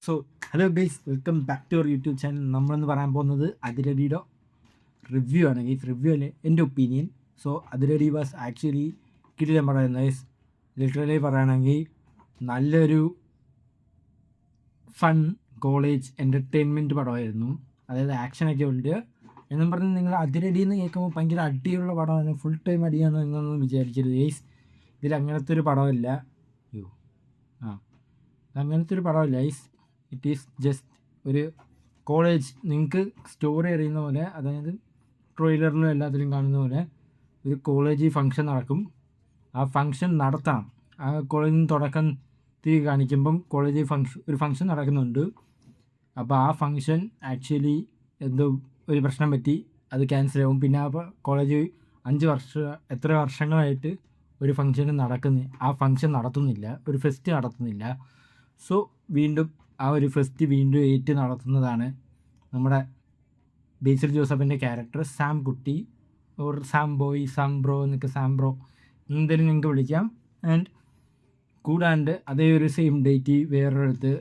So hello guys, welcome back to our YouTube channel. നമ്മളെന്ന് പറയാൻ പോകുന്നത് അതിരടിയുടെ റിവ്യൂ ആണ് ഗൈസ്. റിവ്യൂ അല്ലേ, എൻ്റെ opinion. So Athiradi was actually കിടിലം പറയുന്നത് ഗൈസ്. ലിറ്ററലി പറയുകയാണെങ്കിൽ നല്ലൊരു ഫൺ കോളേജ് എൻ്റർടൈൻമെൻറ്റ് പടമായിരുന്നു. അതായത് ആക്ഷനൊക്കെ ഉണ്ട് എന്നും പറഞ്ഞ് നിങ്ങൾ അതിരടി എന്ന് കേൾക്കുമ്പോൾ ഭയങ്കര അടിയുള്ള പടമാണ്, ഫുൾ ടൈം അടിയാണ് എന്നൊന്നും വിചാരിക്കരുത് ഗൈസ്. ഇതിൽ അങ്ങനത്തെ ഒരു പടമില്ല. അങ്ങനത്തെ ഒരു പടമില്ല ഗൈസ്. ഇറ്റ് ഈസ് ജസ്റ്റ് ഒരു കോളേജ്. നിങ്ങൾക്ക് സ്റ്റോറി അറിയുന്ന പോലെ, അതായത് ട്രെയിലറിലും എല്ലാത്തിലും കാണുന്ന പോലെ ഒരു കോളേജിൽ ഫംഗ്ഷൻ നടക്കും. ആ ഫംഗ്ഷൻ നടത്താം. ആ കോളേജിൽ നിന്ന് തുടക്കത്തിൽ കാണിക്കുമ്പം കോളേജിൽ ഒരു ഫംഗ്ഷൻ നടക്കുന്നുണ്ട്. അപ്പോൾ ആ ഫംഗ്ഷൻ ആക്ച്വലി എന്തോ ഒരു പ്രശ്നം പറ്റി, അത് ക്യാൻസലാവും. പിന്നെ ആ കോളേജ് 5 വർഷം എത്ര വർഷങ്ങളായിട്ട് ഒരു ആ ഫംഗ്ഷൻ നടത്തുന്നില്ല, ഒരു ഫെസ്റ്റ് നടത്തുന്നില്ല. സോ വീണ്ടും ആ ഒരു ഫെസ്റ്റ് വീണ്ടും ഏറ്റ് നടത്തുന്നതാണ് നമ്മുടെ ബേസിൽ ജോസഫിൻ്റെ ക്യാരക്ടർ സാം കുട്ടി, or Sam boy, Sam bro എന്നൊക്കെ, സാം ബ്രോ എന്തെങ്കിലും നിങ്ങൾക്ക് വിളിക്കാം. ആൻഡ് കൂടാണ്ട് അതേ ഒരു സെയിം ഡേറ്റ് വേറൊരിടത്ത്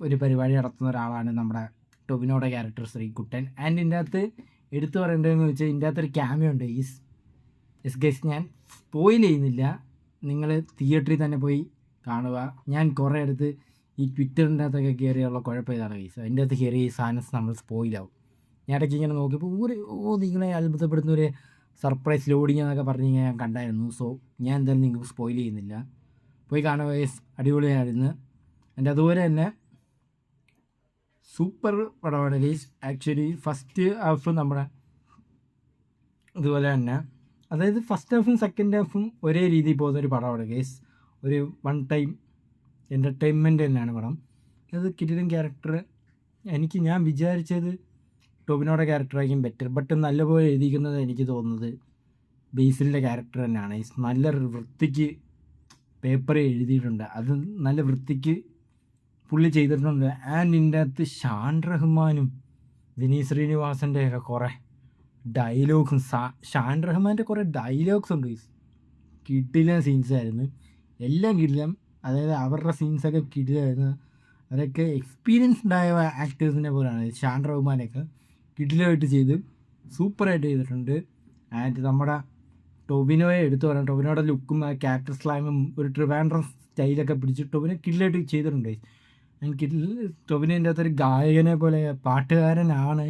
ഒരു പരിപാടി നടത്തുന്ന ഒരാളാണ് നമ്മുടെ ടൊവിനോയുടെ ക്യാരക്ടർ ശ്രീകുട്ടൻ. ആൻഡ് ഇതിൻ്റെ അകത്ത് എടുത്തു പറയേണ്ടതെന്ന് വെച്ചാൽ ഇതിൻ്റെ അകത്തൊരു ക്യാമിയോ ഉണ്ട്. ഇസ് ഗെസ്, ഞാൻ സ്പോയിൽ ചെയ്യുന്നില്ല, നിങ്ങൾ തിയേറ്ററിൽ തന്നെ പോയി കാണുക. ഞാൻ കുറേ അടുത്ത് ഈ ട്വിറ്ററിൻ്റെ അകത്തൊക്കെ കയറിയുള്ള കുഴപ്പം ഇതാണ് ഗൈസ്. അതിൻ്റെ അകത്ത് കയറി ഈ സാധനം നമ്മൾ സ്പോയിലാവും. ഞാൻ ഇടയ്ക്ക് ഇങ്ങനെ നോക്കിയപ്പോൾ നിങ്ങളെ അത്ഭുതപ്പെടുന്ന ഒരു സർപ്രൈസ് ലോഡിങ് എന്നൊക്കെ പറഞ്ഞ് ഞാൻ കണ്ടായിരുന്നു. സോ ഞാൻ എന്തായാലും നിങ്ങൾക്ക് സ്പോയിൽ ചെയ്യുന്നില്ല, പോയി കാണുക ഗൈസ്. അടിപൊളിയായിരുന്നു. എൻ്റെ അതുപോലെ തന്നെ സൂപ്പർ പടമാണ് ഗൈസ്. ആക്ച്വലി ഫസ്റ്റ് ഹാഫ് നമ്മുടെ ഇതുപോലെ തന്നെ, അതായത് ഫസ്റ്റ് ഹാഫും സെക്കൻഡ് ഹാഫും ഒരേ രീതിയിൽ പോകുന്നൊരു പടമാണ് ഗൈസ്. ഒരു വൺ ടൈം എൻ്റർടൈൻമെൻറ്റ് തന്നെയാണ് പടം. അത് കിടിലൻ ക്യാരക്ടർ. ഞാൻ വിചാരിച്ചത് ടൊവിനോയുടെ ക്യാരക്ടറായിരിക്കും ബെറ്റർ, ബട്ട് നല്ലപോലെ എഴുതിക്കുന്നത് എനിക്ക് തോന്നുന്നത് ബേസിലിൻ്റെ ക്യാരക്ടർ തന്നെയാണ്. നല്ല വൃത്തിക്ക് പേപ്പർ എഴുതിയിട്ടുണ്ട്, അത് നല്ല വൃത്തിക്ക് പുള്ളി ചെയ്തിട്ടുണ്ട്. ആൻഡ് ഇതിൻ്റെ അകത്ത് ഷാൻ റഹ്മാനും വിനീത് ശ്രീനിവാസൻ്റെ ഒക്കെ കുറേ ഡയലോഗ്സും, ഷാൻ റഹ്മാൻ്റെ കുറേ ഡയലോഗ്സ് ഉണ്ട്. കിടിലൻ സീൻസായിരുന്നു, എല്ലാം കിടിലം. അതായത് അവരുടെ സീൻസൊക്കെ കിടിലായിരുന്നു. അവരൊക്കെ എക്സ്പീരിയൻസ്ഡ് ആയ ആക്ടേഴ്സിനെ പോലെയാണ്. ഷാൻ റഹ്മാനൊക്കെ കിടിലമായിട്ട് ചെയ്ത് സൂപ്പറായിട്ട് ചെയ്തിട്ടുണ്ട്. ആൻഡ് നമ്മുടെ ടൊവിനോയെ എടുത്തു പറയാം. ടൊവിനോയുടെ ലുക്കും ആ ക്യാരക്ടർ സ്ലാങ്ങും ഒരു ട്രിവാൻഡ്രം സ്റ്റൈലൊക്കെ പിടിച്ച് ടൊവിനോ കിടിലായിട്ട് ചെയ്തിട്ടുണ്ട്. ടൊവിനോൻ്റെ അകത്തൊരു ഗായകനെ പോലെ, പാട്ടുകാരനാണ്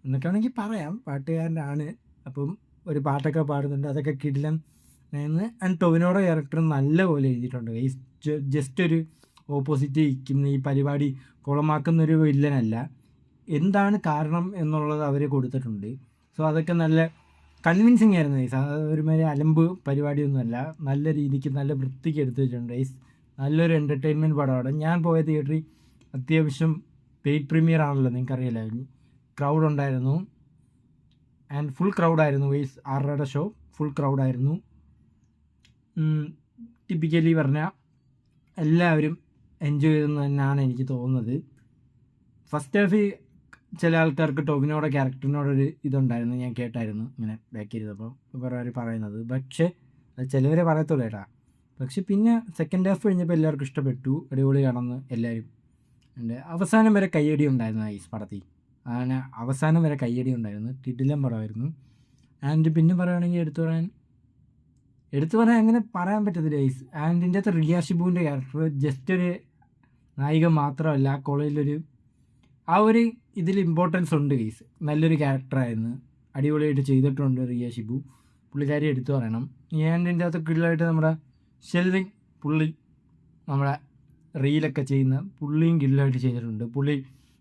എന്നൊക്കെ വേണമെങ്കിൽ പറയാം, പാട്ടുകാരനാണ്. അപ്പം ഒരു പാട്ടൊക്കെ പാടുന്നുണ്ട്, അതൊക്കെ കിടിലം. ആൻഡ് ടൊവിനോയുടെ ക്യാരക്ടർ നല്ല പോലെ എഴുതിയിട്ടുണ്ട്. ഈ ജസ്റ്റ് ഒരു ഓപ്പോസിറ്റ് ഇരിക്കുന്ന ഈ പരിപാടി കുളമാക്കുന്നൊരു വില്ലനല്ല, എന്താണ് കാരണം എന്നുള്ളത് അവർ കൊടുത്തിട്ടുണ്ട്. സോ അതൊക്കെ നല്ല കൺവിൻസിങ് ആയിരുന്നു ഗൈസ്. ഒരുമാതിരി അലമ്പ് പരിപാടിയൊന്നുമല്ല, നല്ല രീതിക്ക് നല്ല വൃത്തിക്ക് എടുത്തു വെച്ചിട്ടുണ്ട് ഗൈസ്. നല്ലൊരു എൻ്റർടൈൻമെൻറ്റ് പടമാണ്. ഞാൻ പോയ തിയേറ്ററിൽ അത്യാവശ്യം പെയ്ഡ് പ്രീമിയർ ആണല്ലോ, നിങ്ങൾക്കറിയില്ല, ക്രൗഡ് ഉണ്ടായിരുന്നു. ആൻഡ് ഫുൾ ക്രൗഡായിരുന്നു ഗൈസ്. 6:30 ഷോ ഫുൾ ക്രൗഡായിരുന്നു. ടിപ്പിക്കലി പറഞ്ഞാൽ എല്ലാവരും എൻജോയ് ചെയ്തെന്ന് തന്നെയാണ് എനിക്ക് തോന്നുന്നത്. ഫസ്റ്റ് ഹാഫ് ചില ആൾക്കാർക്ക് ടൊവിനോയുടെ ക്യാരക്ടറിനോടൊരു ഇതുണ്ടായിരുന്നു, ഞാൻ കേട്ടായിരുന്നു ഇങ്ങനെ ബാക്ക് ചെയ്തപ്പോൾ വേറെ പറയുന്നത്. പക്ഷേ അത് ചിലവരെ പറയത്തുള്ളൂ കേട്ടാ. പക്ഷെ പിന്നെ സെക്കൻഡ് ഹാഫ് കഴിഞ്ഞപ്പോൾ എല്ലാവർക്കും ഇഷ്ടപ്പെട്ടു, അടിപൊളിയാണെന്ന് എല്ലാവരും. എൻ്റെ അവസാനം വരെ കയ്യടി ഉണ്ടായിരുന്നു ഈ പടത്തിൽ. അങ്ങനെ അവസാനം വരെ കയ്യടി ഉണ്ടായിരുന്നു, കിടിലൻ പടമായിരുന്നു. ആൻഡ് പിന്നെ പറയുകയാണെങ്കിൽ എടുത്തു പറയാൻ അങ്ങനെ പറയാൻ പറ്റത്തില്ല ഗൈസ്. ആൻഡ് ഇതിൻ്റെ അകത്ത് റിയ ഷിബുവിൻ്റെ ക്യാരക്ടർ ജസ്റ്റ് ഒരു നായിക മാത്രമല്ല, ആ കോളേജിലൊരു ആ ഒരു ഇതിൽ ഇമ്പോർട്ടൻസ് ഉണ്ട് ഗൈസ്. നല്ലൊരു ക്യാരക്ടറായിരുന്നു, അടിപൊളിയായിട്ട് ചെയ്തിട്ടുണ്ട് റിയ ഷിബു, പുള്ളിക്കാരി എടുത്തു പറയണം. ആൻഡ് ഇതിൻ്റെ അകത്ത് കിടിലായിട്ട് നമ്മുടെ ഷെൽവിൻ പുള്ളി, നമ്മുടെ റീലൊക്കെ ചെയ്യുന്ന പുള്ളിയും കിടിലായിട്ട് ചെയ്തിട്ടുണ്ട്. പുള്ളി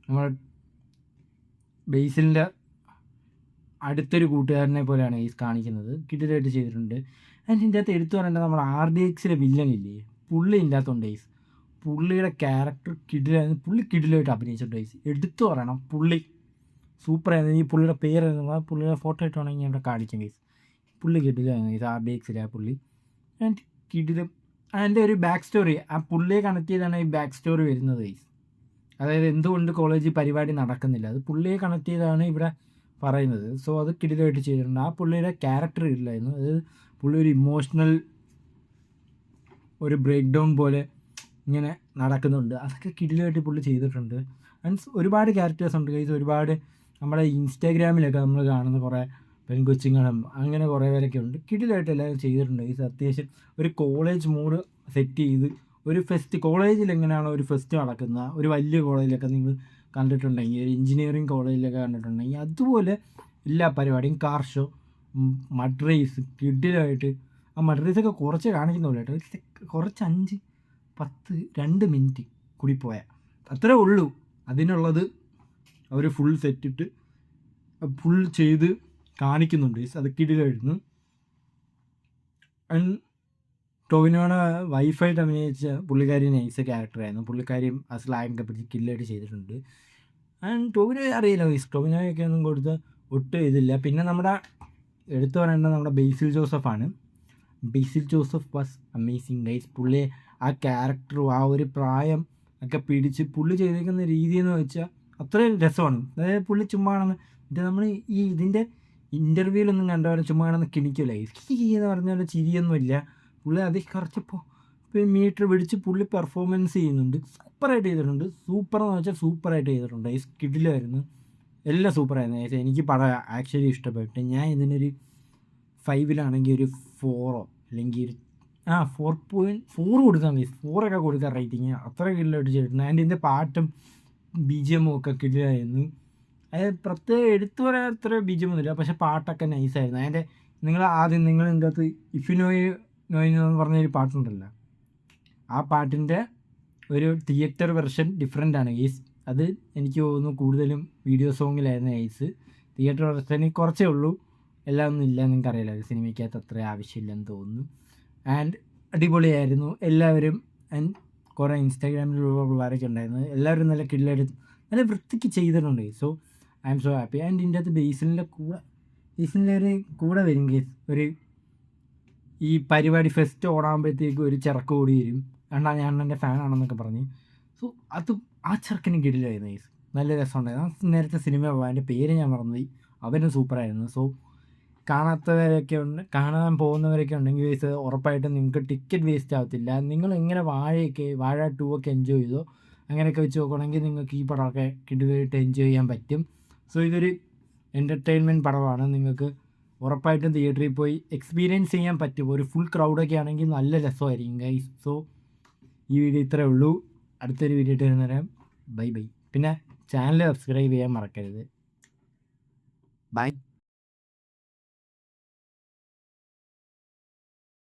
നമ്മുടെ ബേസിലിൻ്റെ അടുത്തൊരു കൂട്ടുകാരനെ പോലെയാണ് ഈ കാണിക്കുന്നത്, കിടിലായിട്ട് ചെയ്തിട്ടുണ്ട്. ആൻഡ് ഇതിൻ്റെ അകത്ത് എടുത്തു പറയേണ്ടത് നമ്മുടെ RDXലെ വില്ലനില്ലേ, പുള്ളി ഇല്ലാത്തതുകൊണ്ട് ഗൈസ്. പുള്ളിയുടെ ക്യാരക്ടർ കിടിലായിരുന്നു, പുള്ളി കിടിലായിട്ട് അഭിനയിച്ചിട്ടുണ്ട് ഗൈസ്. എടുത്തു പറയണം, പുള്ളി സൂപ്പറായിരുന്നു. ഈ പുള്ളിയുടെ പേരെന്നുള്ള, പുള്ളിയുടെ ഫോട്ടോ ഇട്ടാണെങ്കിൽ ഇവിടെ കാണിക്കാം ഗൈസ്. പുള്ളി കിടിലായിരുന്നു ഗൈസ്, RDXലെ ആ പുള്ളി. ആൻഡ് കിടിലം. അതിൻ്റെ ഒരു ബാക്ക് സ്റ്റോറി, ആ പുള്ളിയെ കണക്ട് ചെയ്താണ് ഈ ബാക്ക് സ്റ്റോറി വരുന്നത് ഗൈസ്. അതായത് എന്തുകൊണ്ട് കോളേജിൽ പരിപാടി നടക്കുന്നില്ല, അത് പുള്ളിയെ കണക്ട് ചെയ്താണ് ഇവിടെ പറയുന്നത്. സോ അത് കിടിലായിട്ട് ചെയ്തിട്ടുണ്ട്. ആ പുള്ളിയുടെ ക്യാരക്ടർ ഇല്ലായിരുന്നു, അതായത് പുള്ളി ഒരു ഇമോഷണൽ ഒരു ബ്രേക്ക് ഡൗൺ പോലെ ഇങ്ങനെ നടക്കുന്നുണ്ട്. അതൊക്കെ കിടിലമായിട്ട് പുള്ളി ചെയ്തിട്ടുണ്ട്. മീൻസ് ഒരുപാട് ക്യാരക്ടേഴ്സ് ഉണ്ട് ഗൈസ്. ഒരുപാട് നമ്മുടെ ഇൻസ്റ്റാഗ്രാമിലൊക്കെ നമ്മൾ കാണുന്ന കുറേ പെൺകൊച്ചുങ്ങളും അങ്ങനെ കുറേ പേരൊക്കെ ഉണ്ട്. കിടിലമായിട്ട് എല്ലാവരും ചെയ്തിട്ടുണ്ട് ഗൈസ്. അത്യാവശ്യം ഒരു കോളേജ് മൂഡ് സെറ്റ് ചെയ്ത് ഒരു ഫെസ്റ്റ്, കോളേജിൽ എങ്ങനെയാണോ ഒരു ഫെസ്റ്റ് നടക്കുന്ന ഒരു വലിയ കോളേജിലൊക്കെ നിങ്ങൾ കണ്ടിട്ടുണ്ടെങ്കിൽ, ഒരു എഞ്ചിനീയറിങ് കോളേജിലൊക്കെ കണ്ടിട്ടുണ്ടെങ്കിൽ അതുപോലെ എല്ലാ പരിപാടിയും, കാർ ഷോ, മഡ് റേസ് കിടിലമായിട്ട്. ആ മഡ് റേസൊക്കെ കുറച്ച് കാണിക്കുന്നുള്ളൂ കേട്ടോ, കുറച്ച് 5, 10, 2 മിനിറ്റ് കൂടി പോയാൽ അത്രേ ഉള്ളൂ. അതിനുള്ളത് അവർ ഫുൾ സെറ്റിട്ട് ഫുൾ ചെയ്ത് കാണിക്കുന്നുണ്ട്. അത് കിടിലായിരുന്നു. ആൻഡ് ടോവിനോയുടെ വൈഫായിട്ട് അഭിനയിച്ച പുള്ളിക്കാരി നൈസ് ക്യാരക്ടറായിരുന്നു. പുള്ളിക്കാരിയും ആ സ്ലാങ്ങൊക്കെ പിടിച്ച് കില്ലായിട്ട് ചെയ്തിട്ടുണ്ട്. ആൻഡ് ടോവിനോയെ അറിയില്ല ഗൈസ്, ടോവിനോയൊക്കെ ഒന്നും കൊടുത്ത് ഒട്ടും ഇതില്ല. പിന്നെ നമ്മുടെ എടുത്തു പറയേണ്ടത് നമ്മുടെ ബേസിൽ ജോസഫാണ്. ബേസിൽ ജോസഫ് വാസ് അമേസിങ് ഗൈസ്. പുള്ളി ആ ക്യാരക്ടറും ആ ഒരു പ്രായം ഒക്കെ പിടിച്ച് പുള്ളി ചെയ്തിരിക്കുന്ന രീതി എന്ന് വെച്ചാൽ അത്രയും രസമാണ്. അതായത് പുള്ളി ചുമ്മാ മറ്റേ നമ്മൾ ഈ ഇതിൻ്റെ ഇൻ്റർവ്യൂവിലൊന്നും കണ്ടവരെ ചുമ്മാ കിണിക്കില്ല എന്ന് പറഞ്ഞാൽ ചിരിയൊന്നുമില്ല. പുള്ളി അതിൽ കുറച്ചിപ്പോൾ മീറ്റർ പിടിച്ച് പുള്ളി പെർഫോമൻസ് ചെയ്യുന്നുണ്ട്. സൂപ്പറായിട്ട് ചെയ്തിട്ടുണ്ട്. സൂപ്പറെന്ന് വെച്ചാൽ സൂപ്പറായിട്ട് ചെയ്തിട്ടുണ്ട്. ഈ സ്കിഡിലായിരുന്നു, എല്ലാം സൂപ്പറായിരുന്നു. എനിക്ക് പടം ആക്ച്വലി ഇഷ്ടപ്പെട്ടു. ഞാൻ ഇതിനൊരു 5-ലാണെങ്കിൽ ഒരു 4 അല്ലെങ്കിൽ ഒരു 4.4 കൊടുക്കാൻ മതി. 4 കൊടുക്കാൻ റേറ്റിങ്. അത്ര കിടിലായിട്ട് ചെയ്തിട്ടുണ്ട്. ആൻഡ് ഇതിൻ്റെ പാട്ടും BGM ഒക്കെ കിടിലായിരുന്നു. അതായത് പ്രത്യേകം എടുത്തു പറയാൻ അത്ര BGM ഒന്നുമില്ല, പക്ഷേ പാട്ടൊക്കെ നൈസായിരുന്നു. അതിൻ്റെ നിങ്ങൾ ഇതിൻ്റെ അകത്ത് ഇഫ് യു നോ എന്ന് പറഞ്ഞൊരു പാട്ടുണ്ടല്ലോ, ആ പാട്ടിൻ്റെ ഒരു തിയേറ്റർ വെർഷൻ ഡിഫറെൻ്റ് ആണ് ഗൈസ്. അത് എനിക്ക് തോന്നുന്നു കൂടുതലും വീഡിയോ സോങ്ങിലായിരുന്നു ഗൈസ്. തിയേറ്റർ വെർഷന് കുറച്ചേ ഉള്ളൂ, എല്ലാം ഒന്നും ഇല്ല. നിങ്ങൾക്ക് അറിയില്ല, സിനിമയ്ക്കകത്ത് അത്ര ആവശ്യമില്ലെന്ന് തോന്നുന്നു. ആൻഡ് അടിപൊളിയായിരുന്നു എല്ലാവരും. ആൻഡ് കുറേ ഇൻസ്റ്റാഗ്രാമിലുള്ള പിള്ളേരൊക്കെ ഉണ്ടായിരുന്നു. എല്ലാവരും നല്ല കിടിലായിട്ട് നല്ല വൃത്തിക്ക് ചെയ്തിട്ടുണ്ട്. So I M so happy. And ഇതിൻ്റെ അകത്ത് ബേസിലിൻ്റെ ഒരു കൂടെ വരും ഗൈസ്. ഒരു ഈ പരിപാടി ഫെസ്റ്റ് ഓടാകുമ്പോഴത്തേക്ക് ഒരു ചെറുക്ക് കൂടി വരും, ഞാൻ എൻ്റെ ഫാനാണെന്നൊക്കെ പറഞ്ഞ്. സോ ആ ചെറുക്കനും കിടിലായിരുന്നു ഗൈസ്. നല്ല രസമുണ്ടായിരുന്നു. നേരത്തെ സിനിമ അതിൻ്റെ പേര് ഞാൻ മറന്നുപോയി. അവരും സൂപ്പറായിരുന്നു. സോ കാണാൻ പോകുന്നവരൊക്കെ ഉണ്ടെങ്കിൽ ഗൈസ് ഉറപ്പായിട്ടും നിങ്ങൾക്ക് ടിക്കറ്റ് വേസ്റ്റ് ആവത്തില്ല. നിങ്ങൾ എങ്ങനെ വാഴ 2 ഒക്കെ എൻജോയ് ചെയ്തോ അങ്ങനെയൊക്കെ വെച്ച് നോക്കുകയാണെങ്കിൽ നിങ്ങൾക്ക് ഈ പടമൊക്കെ കിടിലായിട്ട് എൻജോയ് ചെയ്യാൻ പറ്റും. സോ ഇതൊരു എൻ്റർടൈൻമെൻറ്റ് പടമാണ്. നിങ്ങൾക്ക് ഉറപ്പായിട്ടും തിയേറ്ററിൽ പോയി എക്സ്പീരിയൻസ് ചെയ്യാൻ പറ്റും. ഒരു ഫുൾ ക്രൗഡൊക്കെ ആണെങ്കിൽ നല്ല രസമായിരിക്കും ഗൈസ്. സോ ഈ വീഡിയോ ഇത്രേ ഉള്ളൂ. അടുത്തൊരു വീഡിയോ ഇട്ട് വരുന്നേരം ബൈ. പിന്നെ ചാനൽ സബ്സ്ക്രൈബ് ചെയ്യാൻ മറക്കരുത്. ബൈ.